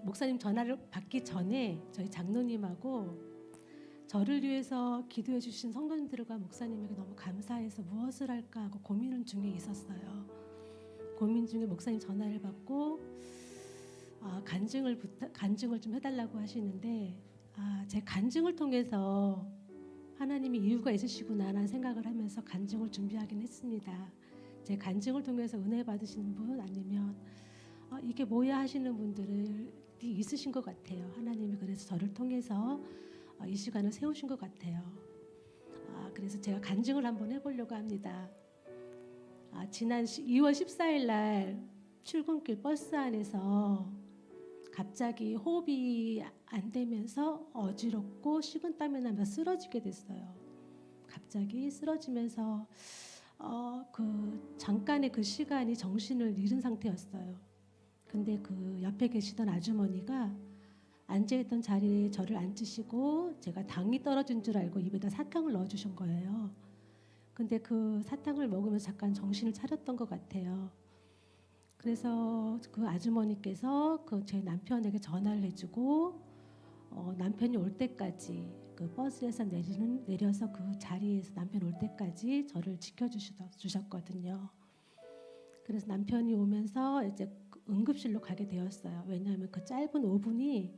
목사님 전화를 받기 전에 저희 장로님하고 저를 위해서 기도해 주신 성도님들과 목사님에게 너무 감사해서 무엇을 할까 하고 고민 중에 있었어요. 고민 중에 목사님 전화를 받고 간증을 좀 해달라고 하시는데 제 간증을 통해서 하나님이 이유가 있으시구나라는 생각을 하면서 간증을 준비하긴 했습니다. 제 간증을 통해서 은혜 받으시는 분 아니면 이게 뭐야 하시는 분들이 있으신 것 같아요. 하나님이 그래서 저를 통해서 이 시간을 세우신 것 같아요. 그래서 제가 간증을 한번 해보려고 합니다. 지난 2월 14일 날 출근길 버스 안에서 갑자기 호흡이 안 되면서 어지럽고 식은땀이 나면서 쓰러지게 됐어요. 갑자기 쓰러지면서 잠깐의 그 시간이 정신을 잃은 상태였어요. 근데 그 옆에 계시던 아주머니가 앉아있던 자리에 저를 앉으시고 제가 당이 떨어진 줄 알고 입에다 사탕을 넣어주신 거예요. 근데 그 사탕을 먹으면서 잠깐 정신을 차렸던 것 같아요. 그래서 그 아주머니께서 제 남편에게 전화를 해주고 남편이 올 때까지 그 버스에서 내려서 그 자리에서 남편 올 때까지 저를 지켜주셨거든요. 그래서 남편이 오면서 이제 응급실로 가게 되었어요. 왜냐하면 그 짧은 5분이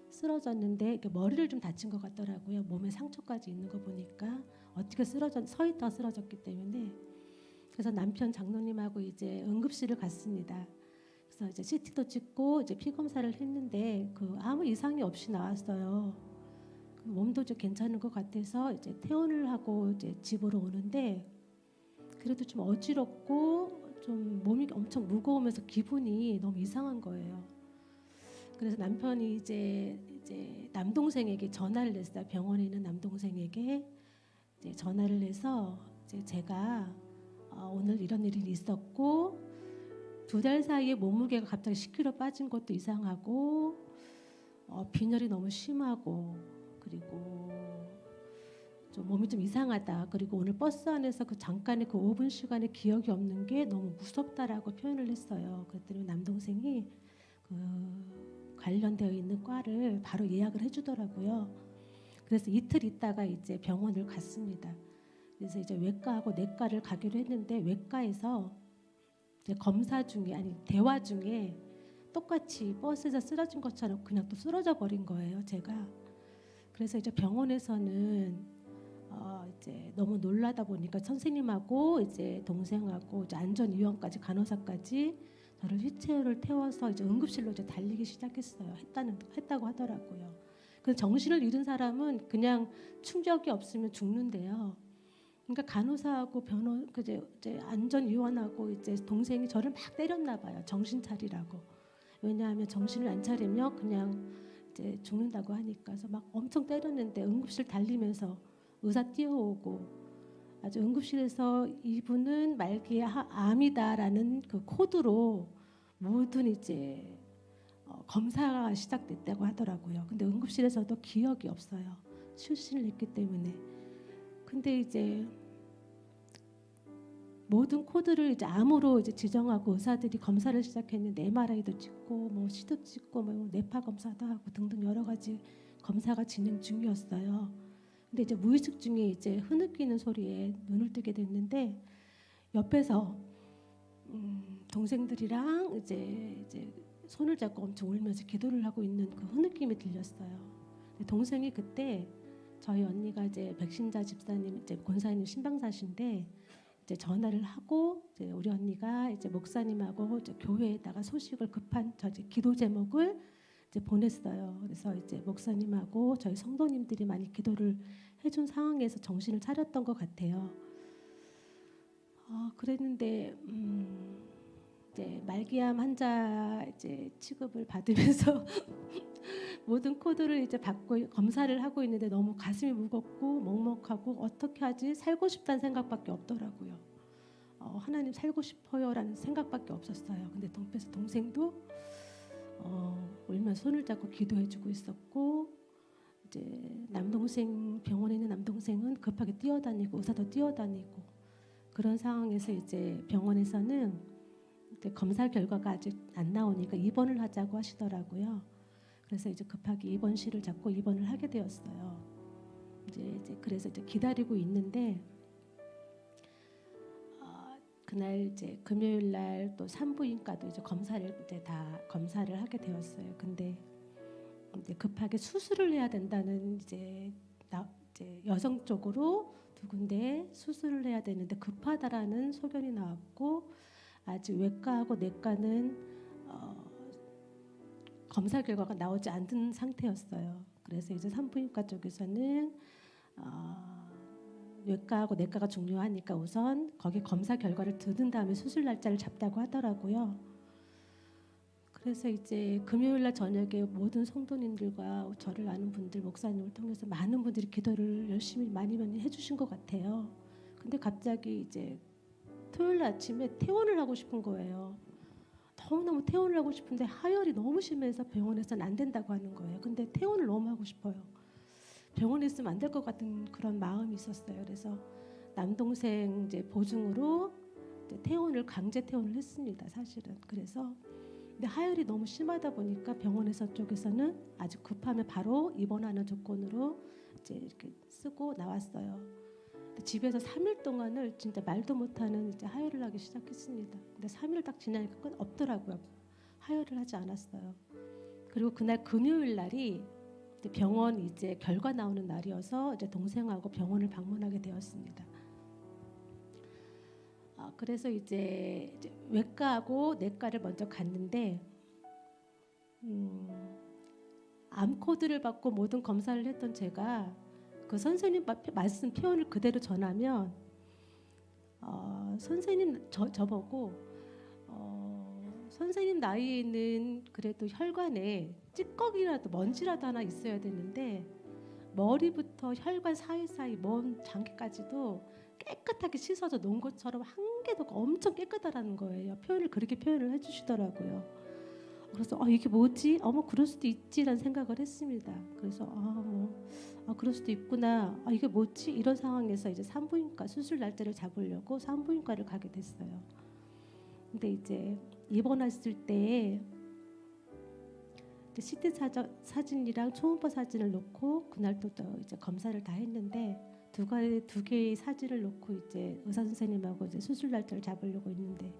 쓰러졌는데 머리를 좀 다친 것 같더라고요. 몸에 상처까지 있는 거 보니까 어떻게 서 있다 쓰러졌기 때문에. 그래서 남편 장로님하고 이제 응급실을 갔습니다. 그래서 이제 CT도 찍고 이제 피 검사를 했는데 아무 이상이 없이 나왔어요. 몸도 좀 괜찮은 것 같아서 이제 퇴원을 하고 이제 집으로 오는데 그래도 좀 어지럽고 좀 몸이 엄청 무거우면서 기분이 너무 이상한 거예요. 그래서 남편이 이제 남동생에게 전화를 냈어요. 병원에 있는 남동생에게 이제 전화를 해서 이제 제가 오늘 이런 일이 있었고 2달 사이에 몸무게가 갑자기 10kg 빠진 것도 이상하고 빈혈이 너무 심하고 그리고 좀 몸이 좀 이상하다. 그리고 오늘 버스 안에서 잠깐의 5분 시간에 기억이 없는 게 너무 무섭다라고 표현을 했어요. 그랬더니 남동생이 관련되어 있는 과를 바로 예약을 해주더라고요. 그래서 이틀 있다가 이제 병원을 갔습니다. 그래서 이제 외과하고 내과를 가기로 했는데 외과에서 이제 대화 중에 똑같이 버스에서 쓰러진 것처럼 그냥 또 쓰러져 버린 거예요, 제가. 그래서 이제 병원에서는 이제 너무 놀라다 보니까 선생님하고 이제 동생하고 이제 안전위원까지 간호사까지 저를 휠체어를 태워서 이제 응급실로 이제 달리기 시작했어요. 했다고 하더라고요. 그래서 정신을 잃은 사람은 그냥 충격이 없으면 죽는데요. 그러니까 간호사하고 이제 안전위원하고 이제 동생이 저를 막 때렸나 봐요. 정신 차리라고. 왜냐하면 정신을 안 차리면 그냥 이제 죽는다고 하니까. 그래서 막 엄청 때렸는데 응급실 달리면서 의사 뛰어오고 아주 응급실에서 이분은 말기에 암이다라는 그 코드로 모든 이제 검사가 시작됐다고 하더라고요. 근데 응급실에서도 기억이 없어요. 출신을 했기 때문에. 근데 이제 모든 코드를 이제 암으로 이제 지정하고 의사들이 검사를 시작했는데 MRI도 찍고 뭐 CT도 찍고 뭐 뇌파 검사도 하고 등등 여러 가지 검사가 진행 중이었어요. 근데 이제 무의식 중에 이제 흐느끼는 소리에 눈을 뜨게 됐는데 옆에서 동생들이랑 이제 손을 잡고 엄청 울면서 기도를 하고 있는 그 흐느낌이 들렸어요. 근데 동생이 그때 저희 언니가 이제 백신자 집사님 이제 권사님 신방사신데 이제 전화를 하고 이제 우리 언니가 이제 목사님하고 이제 교회에다가 소식을 급한 기도 제목을 이제 보냈어요. 그래서 이제 목사님하고 저희 성도님들이 많이 기도를 해준 상황에서 정신을 차렸던 것 같아요. 그랬는데 이제 말기암 환자 이제 취급을 받으면서 모든 코드를 이제 받고 검사를 하고 있는데 너무 가슴이 무겁고 먹먹하고 어떻게 하지? 살고 싶다는 생각밖에 없더라고요. 하나님 살고 싶어요라는 생각밖에 없었어요. 근데 옆에서 동생도 울면서 손을 잡고 기도해주고 있었고 이제 병원에 있는 남동생은 급하게 뛰어다니고 의사도 뛰어다니고 그런 상황에서 이제 병원에서는 이제 검사 결과가 아직 안 나오니까 입원을 하자고 하시더라고요. 그래서 이제 급하게 입원실을 잡고 입원을 하게 되었어요. 그래서 이제 기다리고 있는데 그날 이제 금요일 날 또 산부인과도 이제 검사를 하게 되었어요. 근데 이제 급하게 수술을 해야 된다는 이제 여성 쪽으로 두 군데 수술을 해야 되는데 급하다라는 소견이 나왔고 아직 외과하고 내과는 검사 결과가 나오지 않은 상태였어요. 그래서 이제 산부인과 쪽에서는 외과하고 내과가 중요하니까 우선 거기 검사 결과를 듣는 다음에 수술 날짜를 잡자고 하더라고요. 그래서 이제 금요일 날 저녁에 모든 성도님들과 저를 아는 분들, 목사님을 통해서 많은 분들이 기도를 열심히 많이 해주신 것 같아요. 근데 갑자기 이제 토요일 아침에 퇴원을 하고 싶은 거예요. 너무너무 퇴원을 하고 싶은데 하혈이 너무 심해서 병원에서는 안 된다고 하는 거예요. 근데 퇴원을 너무 하고 싶어요. 병원에 있으면 안 될 것 같은 그런 마음이 있었어요. 그래서 남동생 이제 보증으로 이제 강제 퇴원을 했습니다. 사실은. 그래서 근데 하혈이 너무 심하다 보니까 병원에서 쪽에서는 아주 급하면 바로 입원하는 조건으로 이제 이렇게 쓰고 나왔어요. 집에서 3일 동안을 진짜 말도 못하는 이제 하혈을 하기 시작했습니다. 근데 3일 딱 지나니까 끝 없더라고요. 하혈을 하지 않았어요. 그리고 그날 금요일 날이 병원 이제 결과 나오는 날이어서 이제 동생하고 병원을 방문하게 되었습니다. 그래서 이제 외과하고 내과를 먼저 갔는데 암 코드를 받고 모든 검사를 했던 제가 그 선생님 말씀 표현을 그대로 전하면 선생님 저보고 선생님 나이에는 그래도 혈관에 찌꺼기라도 먼지라도 하나 있어야 되는데 머리부터 혈관 사이사이 먼 장기까지도 깨끗하게 씻어서 놓은 것처럼 한 개도 엄청 깨끗하다는 거예요. 그렇게 표현을 해주시더라고요. 그래서 이게 뭐지? 그럴 수도 있지라는 생각을 했습니다. 그래서 그럴 수도 있구나. 이게 뭐지? 이런 상황에서 이제 산부인과 수술 날짜를 잡으려고 산부인과를 가게 됐어요. 근데 이제 입원했을 때 CT 사진이랑 초음파 사진을 놓고 그날 또 이제 검사를 다 했는데 두 개의 사진을 놓고 이제 의사 선생님하고 이제 수술 날짜를 잡으려고 했는데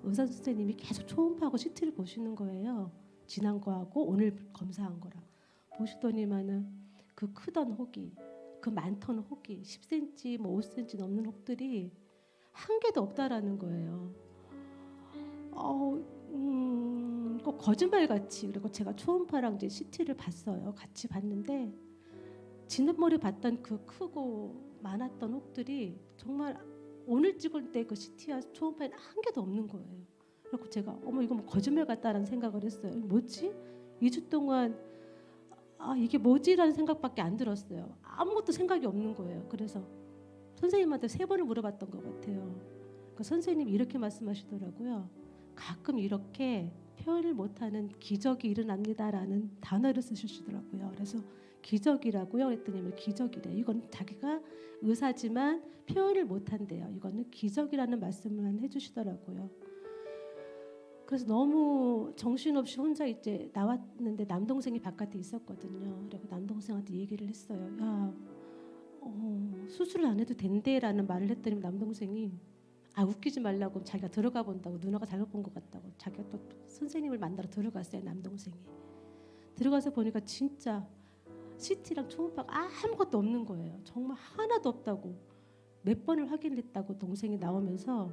의사 선생님이 계속 초음파하고 CT를 보시는 거예요. 지난 거하고 오늘 검사한 거랑 보시더니만은 그 크던 혹이, 그 많던 혹이 10cm, 5cm 넘는 혹들이 한 개도 없다라는 거예요. 꼭 거짓말같이. 그리고 제가 초음파랑 이제 CT를 봤어요. 같이 봤는데 지난번에 봤던 그 크고 많았던 혹들이 정말 오늘 찍을 때 그 CT와 초음파에는 한 개도 없는 거예요. 그래서 제가 이거 뭐 거짓말 같다라는 생각을 했어요. 뭐지? 2주 동안 이게 뭐지라는 생각밖에 안 들었어요. 아무것도 생각이 없는 거예요. 그래서 선생님한테 3번을 물어봤던 것 같아요. 그러니까 선생님이 이렇게 말씀하시더라고요. 가끔 이렇게 표현을 못하는 기적이 일어납니다라는 단어를 쓰시더라고요. 그래서 기적이라고요? 그랬더니 기적이래요. 이건 자기가 의사지만 표현을 못한대요. 이거는 기적이라는 말씀을 해주시더라고요. 그래서 너무 정신없이 혼자 이제 나왔는데 남동생이 바깥에 있었거든요. 그리고 남동생한테 얘기를 했어요. 야, 수술을 안 해도 된대라는 말을 했더니 남동생이 웃기지 말라고 자기가 들어가 본다고 누나가 잘못 본 것 같다고 자기가 또 선생님을 만나러 들어갔어요. 남동생이 들어가서 보니까 진짜 CT랑 초음파가 아무것도 없는 거예요. 정말 하나도 없다고 몇 번을 확인했다고 동생이 나오면서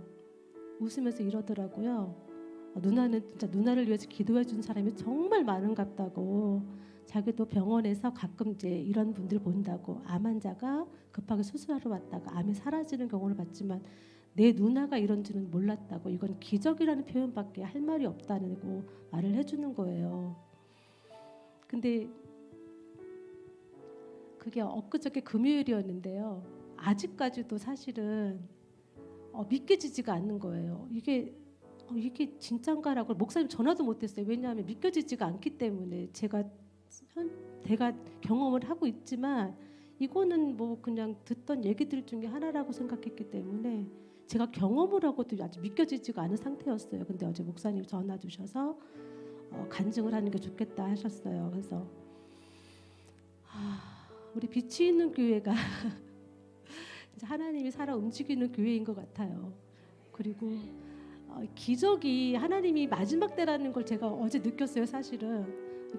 웃으면서 이러더라고요. 누나는 진짜 누나를 위해서 기도해 준 사람이 정말 많은갑다고. 자기도 병원에서 가끔 이제 이런 분들 본다고 암 환자가 급하게 수술하러 왔다가 암이 사라지는 경우를 봤지만 내 누나가 이런 줄은 몰랐다고. 이건 기적이라는 표현밖에 할 말이 없다고 말을 해주는 거예요. 근데 그게 엊그저께 금요일이었는데요. 아직까지도 사실은 믿겨지지가 않는 거예요. 이게 진짠가라고 목사님 전화도 못했어요. 왜냐하면 믿겨지지가 않기 때문에 제가 경험을 하고 있지만 이거는 뭐 그냥 듣던 얘기들 중에 하나라고 생각했기 때문에 제가 경험을 하고도 아직 믿겨지지가 않은 상태였어요. 근데 어제 목사님 전화 주셔서 간증을 하는 게 좋겠다 하셨어요. 그래서 우리 빛이 있는 교회가 진짜 하나님이 살아 움직이는 교회인 것 같아요. 그리고 기적이 하나님이 마지막 때라는 걸 제가 어제 느꼈어요. 사실은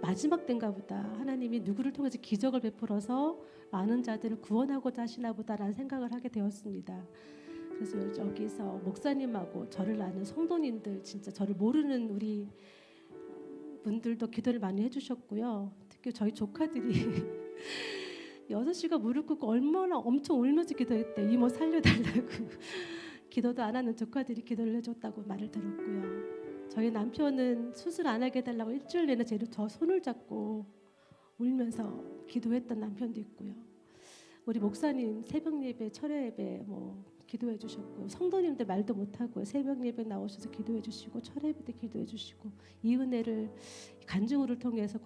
마지막 때인가 보다. 하나님이 누구를 통해서 기적을 베풀어서 많은 자들을 구원하고자 하시나 보다라는 생각을 하게 되었습니다. 그래서 여기서 목사님하고 저를 아는 성도님들, 진짜 저를 모르는 우리 분들도 기도를 많이 해주셨고요. 특히 저희 조카들이 6시간 무릎 꿇고 얼마나 엄청 울면서 기도했대. 이모 살려달라고. 기도도 안 하는 조카들이 기도를 해줬다고 말을 들었고요. 저희 남편은 수술 안 하게 해달라고 일주일 내내 저 손을 잡고 울면서 기도했던 남편도 있고요. 우리 목사님 새벽 예배, 철야 예배 기도해 주셨고, 성도님들 말도 못하고 새벽 예배 나오셔서 기도해 주시고, 철야 예배 때 기도해 주시고, 이 은혜를 간증을 통해서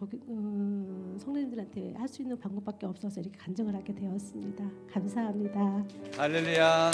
성도님들한테 할 수 있는 방법밖에 없어서 이렇게 간증을 하게 되었습니다. 감사합니다. 할렐루야.